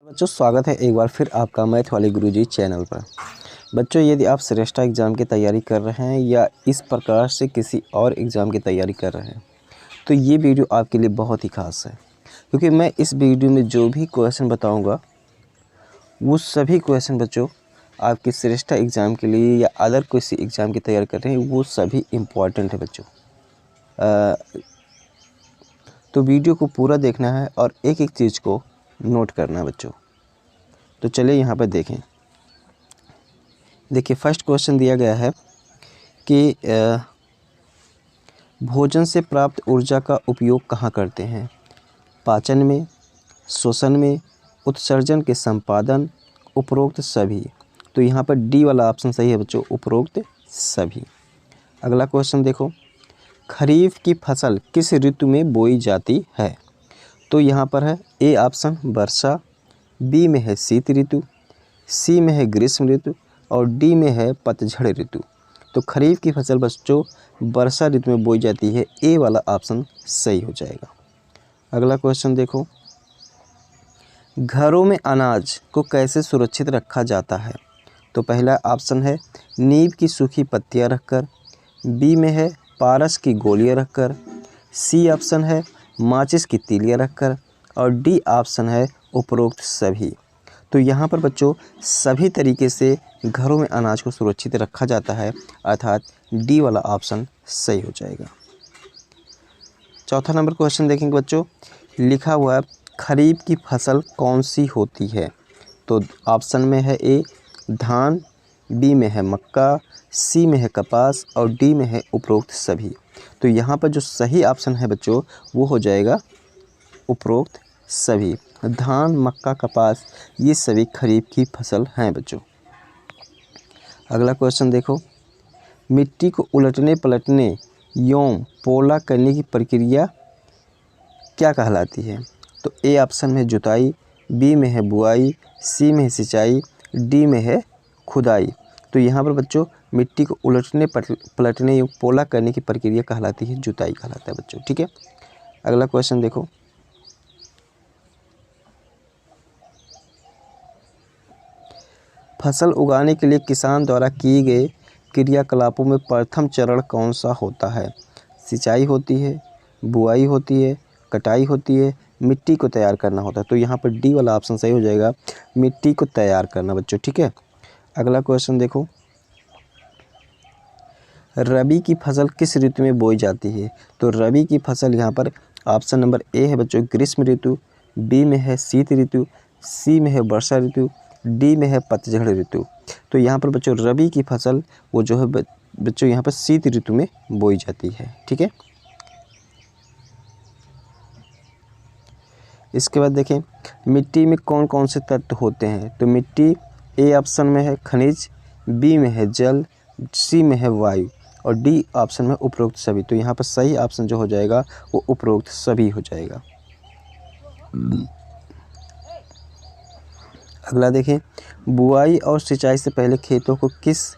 बच्चों स्वागत है एक बार फिर आपका मैथ वाले गुरुजी चैनल पर। बच्चों यदि आप श्रेष्ठा एग्ज़ाम की तैयारी कर रहे हैं या इस प्रकार से किसी और एग्ज़ाम की तैयारी कर रहे हैं तो ये वीडियो आपके लिए बहुत ही खास है, क्योंकि मैं इस वीडियो में जो भी क्वेश्चन बताऊंगा वो सभी क्वेश्चन बच्चों आपकी श्रेष्ठा एग्ज़ाम के लिए या अदर किसी एग्ज़ाम की तैयारी कर रहे हैं वो सभी इम्पॉर्टेंट है बच्चों। तो वीडियो को पूरा देखना है और एक एक चीज़ को नोट करना है बच्चों। तो चलिए यहाँ पर देखें। देखिए फर्स्ट क्वेश्चन दिया गया है कि भोजन से प्राप्त ऊर्जा का उपयोग कहाँ करते हैं? पाचन में, श्वसन में, उत्सर्जन के संपादन, उपरोक्त सभी। तो यहाँ पर डी वाला ऑप्शन सही है बच्चों, उपरोक्त सभी। अगला क्वेश्चन देखो, खरीफ की फसल किस ऋतु में बोई जाती है? तो यहाँ पर है ए ऑप्शन वर्षा, बी में है शीत ऋतु, सी में है ग्रीष्म ऋतु और डी में है पतझड़ ऋतु। तो खरीफ की फसल बच्चों वर्षा ऋतु में बोई जाती है, ए वाला ऑप्शन सही हो जाएगा। अगला क्वेश्चन देखो, घरों में अनाज को कैसे सुरक्षित रखा जाता है? तो पहला ऑप्शन है नीम की सूखी पत्तियां रखकर, बी में है पारस की गोलियां रखकर, सी ऑप्शन है माचिस की तीलियां रखकर और डी ऑप्शन है उपरोक्त सभी। तो यहाँ पर बच्चों सभी तरीके से घरों में अनाज को सुरक्षित रखा जाता है, अर्थात डी वाला ऑप्शन सही हो जाएगा। चौथा नंबर क्वेश्चन देखेंगे बच्चों, लिखा हुआ है खरीफ की फसल कौन सी होती है? तो ऑप्शन में है ए धान, बी में है मक्का, सी में है कपास और डी में है उपरोक्त सभी। तो यहाँ पर जो सही ऑप्शन है बच्चों वो हो जाएगा उपरोक्त सभी। धान, मक्का, कपास ये सभी खरीफ की फसल हैं बच्चों। अगला क्वेश्चन देखो, मिट्टी को उलटने पलटने एवं पोला करने की प्रक्रिया क्या कहलाती है? तो ए ऑप्शन में जुताई, बी में है बुआई, सी में है सिंचाई, डी में है खुदाई। तो यहाँ पर बच्चों मिट्टी को उलटने पलटने एवं पोला करने की प्रक्रिया कहलाती है जुताई कहलाता है बच्चों, ठीक है। अगला क्वेश्चन देखो, फसल उगाने के लिए किसान द्वारा किए गए क्रियाकलापों में प्रथम चरण कौन सा होता है? सिंचाई होती है, बुआई होती है, कटाई होती है, मिट्टी को तैयार करना होता है। तो यहाँ पर डी वाला ऑप्शन सही हो जाएगा, मिट्टी को तैयार करना बच्चों, ठीक है। अगला क्वेश्चन देखो, रबी की फसल किस ऋतु में बोई जाती है? तो रबी की फसल यहाँ पर ऑप्शन नंबर ए है बच्चों ग्रीष्म ऋतु, बी में है शीत ऋतु, सी में है वर्षा ऋतु, डी में है पतझड़ ऋतु। तो यहाँ पर बच्चों रबी की फसल वो जो है बच्चों यहाँ पर शीत ऋतु में बोई जाती है, ठीक है। इसके बाद देखें मिट्टी में कौन कौन से तत्व होते हैं? तो मिट्टी ए ऑप्शन में है खनिज, बी में है जल, सी में है वायु और डी ऑप्शन में उपरोक्त सभी। तो यहाँ पर सही ऑप्शन जो हो जाएगा वो उपरोक्त सभी हो जाएगा। अगला देखें, बुआई और सिंचाई से पहले खेतों को किस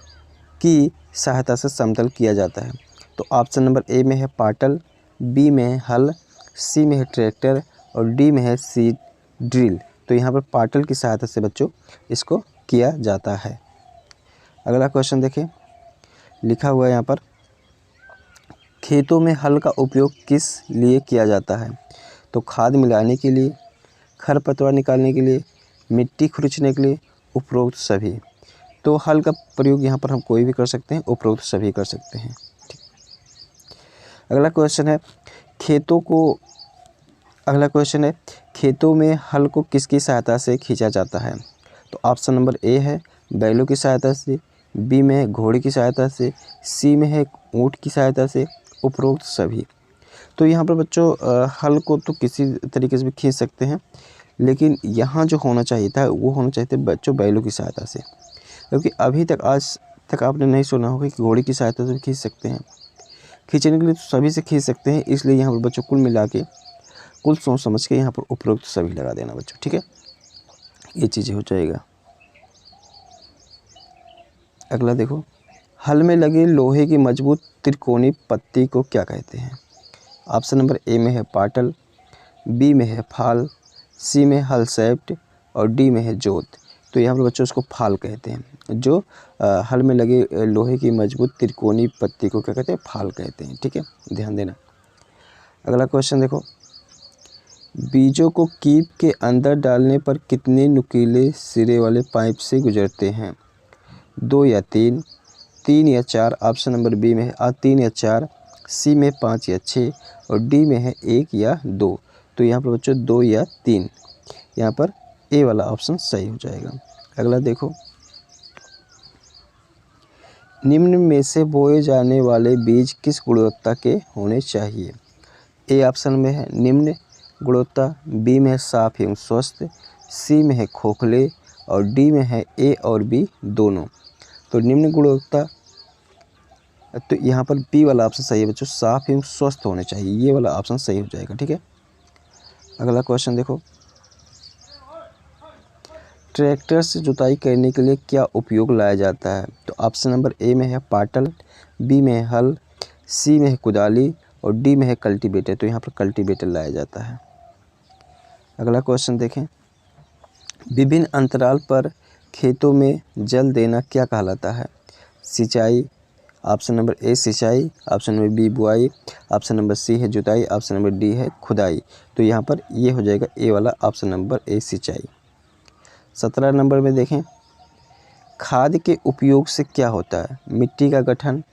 की सहायता से समतल किया जाता है? तो ऑप्शन नंबर ए में है पाटल, बी में है हल, सी में है ट्रैक्टर और डी में है सीड ड्रिल। तो यहाँ पर पाटल की सहायता से बच्चों इसको किया जाता है। अगला क्वेश्चन देखें, लिखा हुआ है यहाँ पर खेतों में हल का उपयोग किस लिए किया जाता है? तो खाद मिलाने के लिए, खरपतवार निकालने के लिए, मिट्टी खुरचने के लिए, उपरोक्त सभी। तो हल का प्रयोग यहाँ पर हम कोई भी कर सकते हैं, उपरोक्त सभी कर सकते हैं, ठीक। अगला क्वेश्चन है खेतों में हल को किसकी सहायता से खींचा जाता है? तो ऑप्शन नंबर ए है बैलों की सहायता से, बी में है घोड़े की सहायता से, सी में है ऊँट की सहायता से, उपरोक्त सभी। तो यहाँ पर बच्चों हल को तो किसी तरीके से भी खींच सकते हैं, लेकिन यहाँ जो होना चाहिए था वो होना चाहिए था बच्चों बैलों की सहायता से, क्योंकि अभी तक आज तक आपने नहीं सुना होगा कि घोड़े की सहायता से खींच सकते हैं। खींचने के लिए तो सभी से खींच सकते हैं, इसलिए यहाँ पर बच्चों कुल मिला के कुल सोच समझ के यहाँ पर उपरोक्त सभी लगा देना बच्चों, ठीक है। ये चीज़ें हो जाएगा। अगला देखो, हल में लगे लोहे की मजबूत त्रिकोणीय पत्ती को क्या कहते हैं? ऑप्शन नंबर ए में है पाटल, बी में है फाल, सी में हल सेप्ट और डी में है जोत, तो यहाँ पर बच्चों उसको फाल कहते हैं। जो हल में लगे लोहे की मजबूत त्रिकोणीय पत्ती को क्या कहते हैं, फाल कहते हैं। ठीक है, ध्यान देना। अगला क्वेश्चन देखो, बीजों को कीप के अंदर डालने पर कितने नुकीले सिरे वाले पाइप से गुजरते हैं, 2 या 3, 3 या 4। ऑप्शन नंबर बी में है 3 या 4, सी में 5 या 6 और डी में है 1 या 2। तो यहाँ पर बच्चों 2 या 3, यहाँ पर ए वाला ऑप्शन सही हो जाएगा। अगला देखो, निम्न में से बोए जाने वाले बीज किस गुणवत्ता के होने चाहिए। ए ऑप्शन में है निम्न गुणवत्ता, बी में है साफ एवं स्वस्थ, सी में है खोखले और डी में है ए और बी दोनों। तो निम्न गुणवत्ता, तो यहाँ पर बी वाला ऑप्शन सही है बच्चों, साफ एवं स्वस्थ होने चाहिए, ये वाला ऑप्शन सही हो जाएगा। ठीक है, अगला क्वेश्चन देखो, ट्रैक्टर से जुताई करने के लिए क्या उपयोग लाया जाता है। तो ऑप्शन नंबर ए में है पाटल, बी में है हल, सी में है कुदाली और डी में है कल्टीवेटर। तो यहाँ पर कल्टीवेटर लाया जाता है। अगला क्वेश्चन देखें, विभिन्न अंतराल पर खेतों में जल देना क्या कहलाता है। सिंचाई, ऑप्शन नंबर ए सिंचाई, ऑप्शन नंबर बी बुआई, ऑप्शन नंबर सी है जुताई, ऑप्शन नंबर डी है खुदाई। तो यहाँ पर ये हो जाएगा ए वाला ऑप्शन नंबर ए सिंचाई। 17 नंबर में देखें, खाद के उपयोग से क्या होता है। मिट्टी का गठन,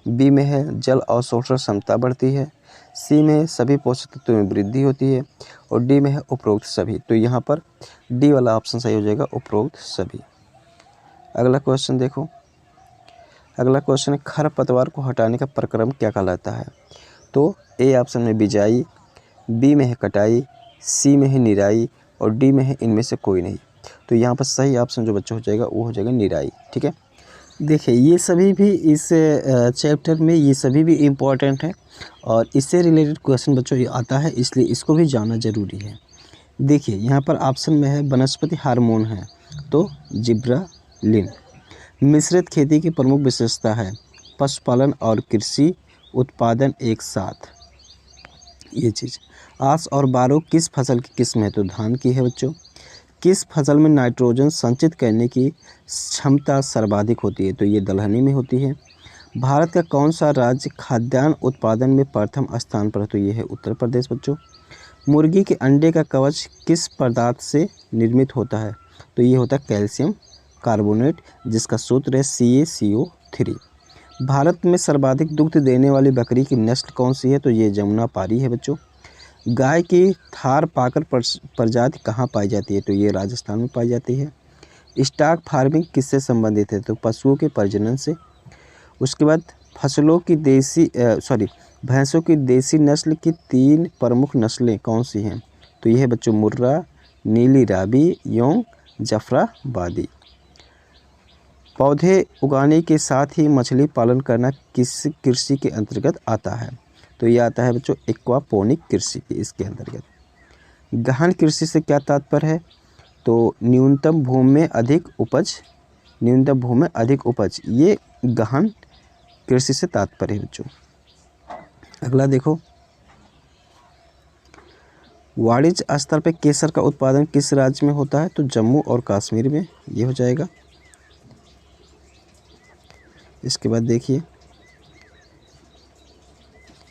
बी में है जल अवशोषण क्षमता बढ़ती है, सी में सभी पोषक तत्वों में वृद्धि होती है और डी में है उपरोक्त सभी। तो यहाँ पर डी वाला ऑप्शन सही हो जाएगा, उपरोक्त सभी। अगला क्वेश्चन देखो, अगला क्वेश्चन है खरपतवार को हटाने का प्रक्रम क्या कहलाता है। तो ए ऑप्शन में बिजाई, बी में है कटाई, सी में है निराई और डी में है इनमें से कोई नहीं। तो यहाँ पर सही ऑप्शन जो बच्चों हो जाएगा वो हो जाएगा निराई। ठीक है, देखिए ये सभी भी इस चैप्टर में ये सभी भी इम्पॉर्टेंट है और इससे रिलेटेड क्वेश्चन बच्चों ये आता है, इसलिए इसको भी जानना ज़रूरी है। देखिए यहाँ पर ऑप्शन में है वनस्पति हार्मोन है, तो जिब्रालिन। मिश्रित खेती की प्रमुख विशेषता है पशुपालन और कृषि उत्पादन एक साथ। ये चीज़, आस और बारो किस फसल की किस्म है, तो धान की है बच्चों। किस फसल में नाइट्रोजन संचित करने की क्षमता सर्वाधिक होती है, तो ये दलहनी में होती है। भारत का कौन सा राज्य खाद्यान्न उत्पादन में प्रथम स्थान पर है, तो ये है उत्तर प्रदेश बच्चों। मुर्गी के अंडे का कवच किस पदार्थ से निर्मित होता है, तो ये होता है कैल्शियम कार्बोनेट, जिसका सूत्र है CaCO3। भारत में सर्वाधिक दुग्ध देने वाली बकरी की नस्ल कौन सी है, तो ये जमुनापारी है बच्चों। गाय की थारपाकर प्रजाति कहाँ पाई जाती है, तो ये राजस्थान में पाई जाती है। स्टॉक फार्मिंग किससे संबंधित है, तो पशुओं के प्रजनन से। उसके बाद फसलों की भैंसों की देसी नस्ल की 3 प्रमुख नस्लें कौन सी हैं, तो यह है बच्चों मुर्रा, नीली रावी एवं जफराबादी। पौधे उगाने के साथ ही मछली पालन करना किस कृषि के अंतर्गत आता है, तो ये आता है बच्चों एक्वापोनिक कृषि के इसके अंतर्गत। गहन कृषि से क्या तात्पर्य है, तो न्यूनतम भूमि में अधिक उपज, न्यूनतम भूमि में अधिक उपज, ये गहन कृषि से तात्पर्य है बच्चों। अगला देखो, वाणिज्य स्तर पर केसर का उत्पादन किस राज्य में होता है, तो जम्मू और कश्मीर में, ये हो जाएगा। इसके बाद देखिए,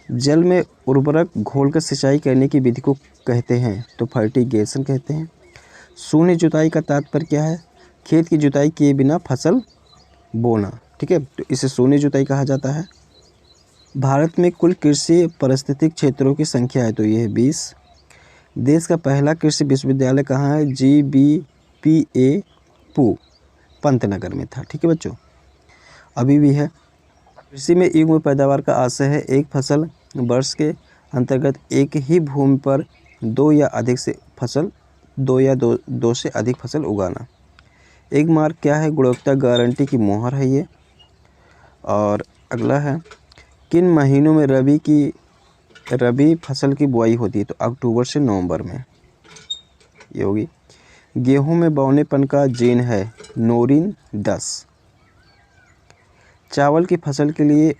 जल में उर्वरक घोलकर सिंचाई करने की विधि को कहते हैं, तो फर्टिगेशन कहते हैं। शून्य जुताई का तात्पर्य क्या है, खेत की जुताई किए बिना फसल बोना। ठीक है, तो इसे शून्य जुताई कहा जाता है। भारत में कुल कृषि पारिस्थितिक क्षेत्रों की संख्या है, तो ये है 20। देश का पहला कृषि विश्वविद्यालय कहाँ है, GBPA पू पंतनगर में था। ठीक है बच्चों, अभी भी है। कृषि में युग्म पैदावार का आशय है एक फसल वर्ष के अंतर्गत एक ही भूमि पर दो या दो से अधिक फसल उगाना। एक मार्क क्या है, गुणवत्ता गारंटी की मोहर है ये। और अगला है, किन महीनों में रबी फसल की बुआई होती है, तो अक्टूबर से नवंबर में ये होगी। गेहूं में बौनेपन का जीन है नोरिन 10। चावल की फसल के लिए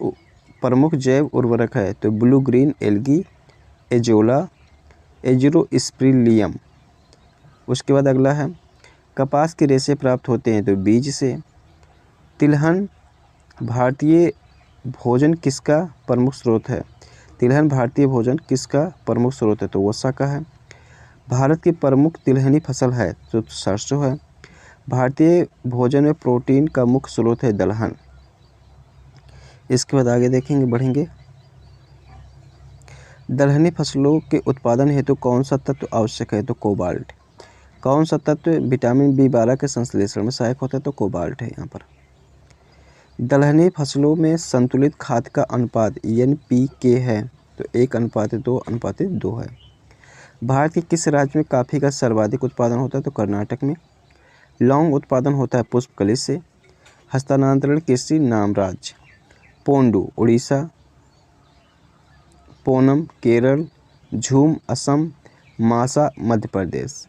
प्रमुख जैव उर्वरक है, तो ब्लू ग्रीन एल्गी, एजोला, एजरोस्पिरिलियम। उसके बाद अगला है कपास के रेशे प्राप्त होते हैं तो बीज से। तिलहन भारतीय भोजन किसका प्रमुख स्रोत है? तिलहन भारतीय भोजन किसका प्रमुख स्रोत है? तो वसा का है। भारत की प्रमुख तिलहनी फसल है तो सरसों है। भारतीय भोजन में प्रोटीन का मुख्य स्रोत है दलहन। इसके बाद आगे देखेंगे, बढ़ेंगे। दलहनी फसलों के उत्पादन हेतु कौन सा तत्व आवश्यक है? तो कोबाल्ट। कौन सा तत्व विटामिन B12 के संश्लेषण में सहायक होता है? तो कोबाल्ट है यहाँ पर। दलहनी फसलों में संतुलित खाद का अनुपात NPK है तो 1:2:2 है। भारत के किस राज्य में कॉफ़ी का सर्वाधिक उत्पादन होता है? तो कर्नाटक में। लौंग उत्पादन होता है पुष्पकली से। हस्तांतरण कृषि नाम राज्य? पोंडू उड़ीसा, पोनम केरल, झूम असम, मासा मध्य प्रदेश।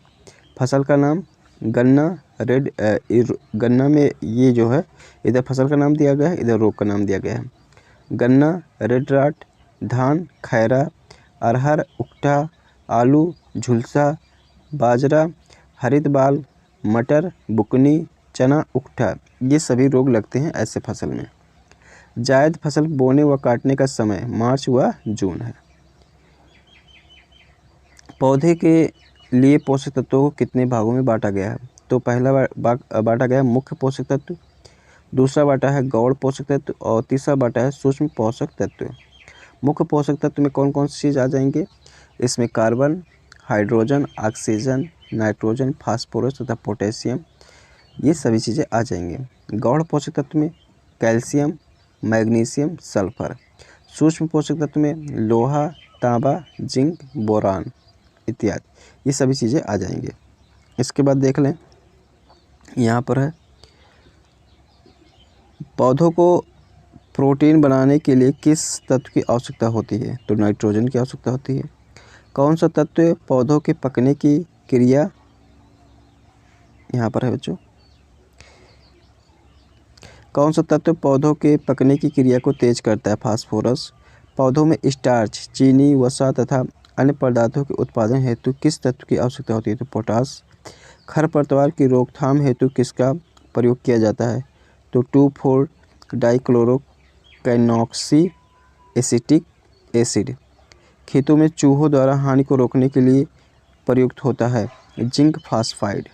फसल का नाम गन्ना गन्ना में ये जो है इधर फसल का नाम दिया गया है, इधर रोग का नाम दिया गया है। गन्ना, रेड राट, धान, खैरा, अरहर, उकठा, आलू, झुलसा, बाजरा, हरित बाल, मटर, बुकनी, चना, उकठा, ये सभी रोग लगते हैं ऐसे फसल में। जायद फसल बोने व काटने का समय मार्च व जून है। पौधे के लिए पोषक तत्वों को कितने भागों में बांटा गया है? तो पहला बांटा गया है मुख्य पोषक तत्व, दूसरा बांटा है गौण पोषक तत्व और तीसरा बांटा है सूक्ष्म पोषक तत्व। मुख्य पोषक तत्व में कौन कौन सी चीज़ आ जाएंगे? इसमें carbon, hydrogen, oxygen, nitrogen, phosphorus तथा पोटेशियम, ये सभी चीज़ें आ जाएंगे। गौण पोषक तत्व में कैल्शियम, मैग्नीशियम, सल्फर। सूक्ष्म पोषक तत्व में लोहा, तांबा, जिंक, बोरान इत्यादि, ये सभी चीज़ें आ जाएंगे। इसके बाद देख लें, यहाँ पर है पौधों को प्रोटीन बनाने के लिए किस तत्व की आवश्यकता होती है? तो नाइट्रोजन की आवश्यकता होती है। कौन सा तत्व पौधों के पकने की क्रिया, यहाँ पर है बच्चों, कौन सा तत्व पौधों के पकने की क्रिया को तेज करता है? फास्फोरस। पौधों में स्टार्च, चीनी, वसा तथा अन्य पदार्थों के उत्पादन हेतु किस तत्व की आवश्यकता होती है? तो पोटास। खरपतवार की रोकथाम हेतु किसका प्रयोग किया जाता है? तो 2,4-डाइक्लोरोकैनॉक्सी एसिटिक एसिड। खेतों में चूहों द्वारा हानि को रोकने के लिए प्रयुक्त होता है जिंक फॉस्फाइड।